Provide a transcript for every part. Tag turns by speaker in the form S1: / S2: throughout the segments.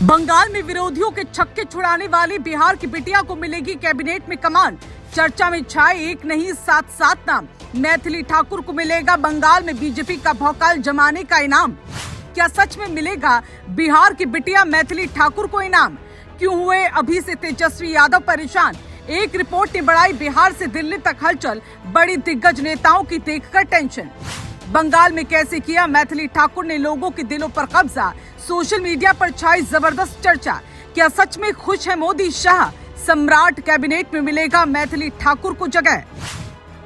S1: बंगाल में विरोधियों के छक्के छुड़ाने वाली बिहार की बिटिया को मिलेगी कैबिनेट में कमान। चर्चा में छाए एक नहीं 7 नाम। मैथिली ठाकुर को मिलेगा बंगाल में बीजेपी का भौकाल जमाने का इनाम। क्या सच में मिलेगा बिहार की बिटिया मैथिली ठाकुर को इनाम? क्यों हुए अभी से तेजस्वी यादव परेशान? एक रिपोर्ट ने बढ़ाई बिहार से दिल्ली तक हलचल, बड़ी दिग्गज नेताओं की देखकर टेंशन। बंगाल में कैसे किया मैथिली ठाकुर ने लोगों के दिलों पर कब्जा? सोशल मीडिया पर छाई जबरदस्त चर्चा। क्या सच में खुश है मोदी शाह? सम्राट कैबिनेट में मिलेगा मैथिली ठाकुर को जगह।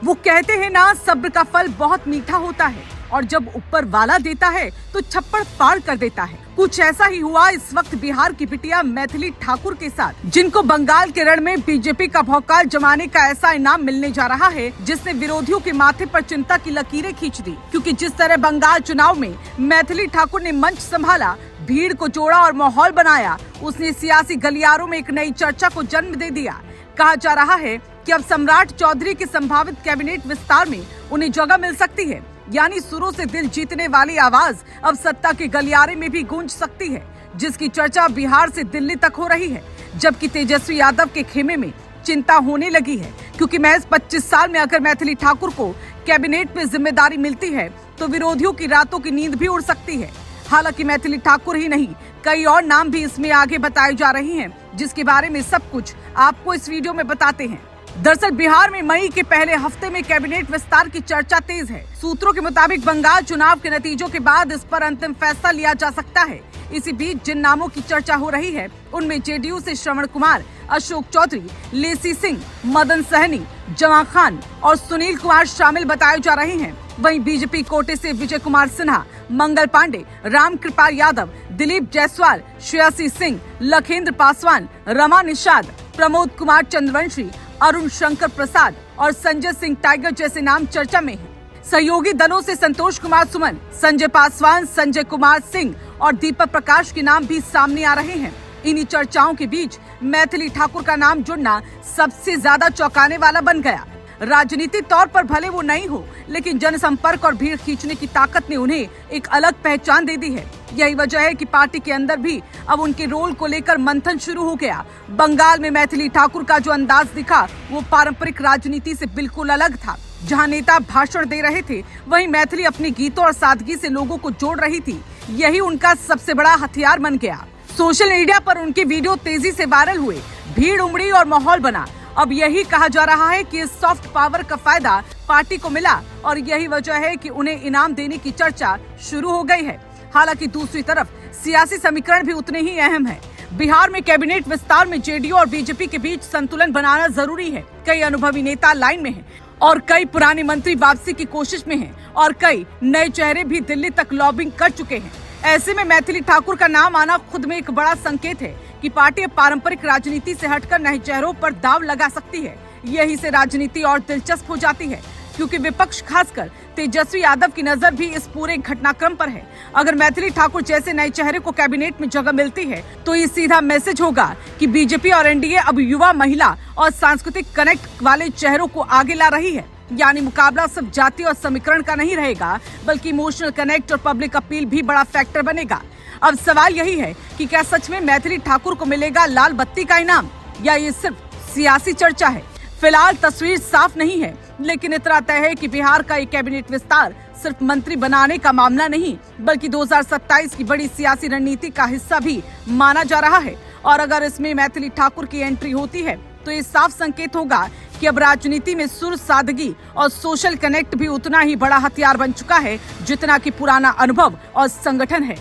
S1: वो कहते हैं ना, सब्र का फल बहुत मीठा होता है और जब ऊपर वाला देता है तो छप्पड़ फाड़ कर देता है। कुछ ऐसा ही हुआ इस वक्त बिहार की बिटिया मैथिली ठाकुर के साथ, जिनको बंगाल के रण में बीजेपी का भौकाल जमाने का ऐसा इनाम मिलने जा रहा है जिसने विरोधियों के माथे पर चिंता की लकीरें खींच दी। क्योंकि जिस तरह बंगाल चुनाव में मैथिली ठाकुर ने मंच संभाला, भीड़ को जोड़ा और माहौल बनाया, उसने सियासी गलियारों में एक नई चर्चा को जन्म दे दिया। कहा जा रहा है कि अब सम्राट चौधरी के संभावित कैबिनेट विस्तार में उन्हें जगह मिल सकती है। यानी सुरों से दिल जीतने वाली आवाज अब सत्ता के गलियारे में भी गूंज सकती है, जिसकी चर्चा बिहार से दिल्ली तक हो रही है। जबकि तेजस्वी यादव के खेमे में चिंता होने लगी है, क्योंकि महज 25 साल में अगर मैथिली ठाकुर को कैबिनेट में जिम्मेदारी मिलती है तो विरोधियों की रातों की नींद भी उड़ सकती है। हालांकि मैथिली ठाकुर ही नहीं, कई और नाम भी इसमें आगे बताए जा रहे हैं, जिसके बारे में सब कुछ आपको इस वीडियो में बताते हैं। दरअसल बिहार में मई के पहले हफ्ते में कैबिनेट विस्तार की चर्चा तेज है। सूत्रों के मुताबिक बंगाल चुनाव के नतीजों के बाद इस पर अंतिम फैसला लिया जा सकता है। इसी बीच जिन नामों की चर्चा हो रही है उनमें जेडीयू से श्रवण कुमार, अशोक चौधरी, लेसी सिंह, मदन सहनी, जमा खान और सुनील कुमार शामिल बताए जा रहे हैं। वहीं बीजेपी कोटे से विजय कुमार सिन्हा, मंगल पांडे, राम कृपाल यादव, दिलीप जायसवाल, श्रेयसी सिंह, लखेंद्र पासवान, रमा निषाद, प्रमोद कुमार चंद्रवंशी, अरुण शंकर प्रसाद और संजय सिंह टाइगर जैसे नाम चर्चा में हैं। सहयोगी दलों से संतोष कुमार सुमन, संजय पासवान, संजय कुमार सिंह और दीपक प्रकाश के नाम भी सामने आ रहे हैं। इन्हीं चर्चाओं के बीच मैथिली ठाकुर का नाम जुड़ना सबसे ज्यादा चौंकाने वाला बन गया। राजनीतिक तौर पर भले वो नहीं हो, लेकिन जनसंपर्क और भीड़ खींचने की ताकत ने उन्हें एक अलग पहचान दे दी है। यही वजह है कि पार्टी के अंदर भी अब उनके रोल को लेकर मंथन शुरू हो गया। बंगाल में मैथिली ठाकुर का जो अंदाज दिखा वो पारंपरिक राजनीति से बिल्कुल अलग था। जहां नेता भाषण दे रहे थे, वहीं मैथिली अपने गीतों और सादगी से लोगों को जोड़ रही थी। यही उनका सबसे बड़ा हथियार बन गया। सोशल मीडिया पर उनके वीडियो तेजी से वायरल हुए, भीड़ उमड़ी और माहौल बना। अब यही कहा जा रहा है कि इस सॉफ्ट पावर का फायदा पार्टी को मिला और यही वजह है कि उन्हें इनाम देने की चर्चा शुरू हो गई है। हालांकि दूसरी तरफ सियासी समीकरण भी उतने ही अहम है। बिहार में कैबिनेट विस्तार में जेडीयू और बीजेपी के बीच संतुलन बनाना जरूरी है। कई अनुभवी नेता लाइन में हैं और कई पुराने मंत्री वापसी की कोशिश में हैं और कई नए चेहरे भी दिल्ली तक लॉबिंग कर चुके हैं। ऐसे में मैथिली ठाकुर का नाम आना खुद में एक बड़ा संकेत है कि पार्टी अब पारंपरिक राजनीति से हटकर नए चेहरों पर दाव लगा सकती है। यही से राजनीति और दिलचस्प हो जाती है, क्योंकि विपक्ष खासकर तेजस्वी यादव की नजर भी इस पूरे घटनाक्रम पर है। अगर मैथिली ठाकुर जैसे नए चेहरे को कैबिनेट में जगह मिलती है तो ये सीधा मैसेज होगा कि बीजेपी और एनडीए अब युवा, महिला और सांस्कृतिक कनेक्ट वाले चेहरों को आगे ला रही है। यानी मुकाबला सिर्फ जाति और समीकरण का नहीं रहेगा, बल्कि इमोशनल कनेक्ट और पब्लिक अपील भी बड़ा फैक्टर बनेगा। अब सवाल यही है कि क्या सच में मैथिली ठाकुर को मिलेगा लाल बत्ती का इनाम, या ये सिर्फ सियासी चर्चा है? फिलहाल तस्वीर साफ नहीं है, लेकिन इतना तय है कि बिहार का ये कैबिनेट विस्तार सिर्फ मंत्री बनाने का मामला नहीं, बल्कि 2027 की बड़ी सियासी रणनीति का हिस्सा भी माना जा रहा है। और अगर इसमें मैथिली ठाकुर की एंट्री होती है तो ये साफ संकेत होगा कि अब राजनीति में सुर, सादगी और सोशल कनेक्ट भी उतना ही बड़ा हथियार बन चुका है जितना कि पुराना अनुभव और संगठन है।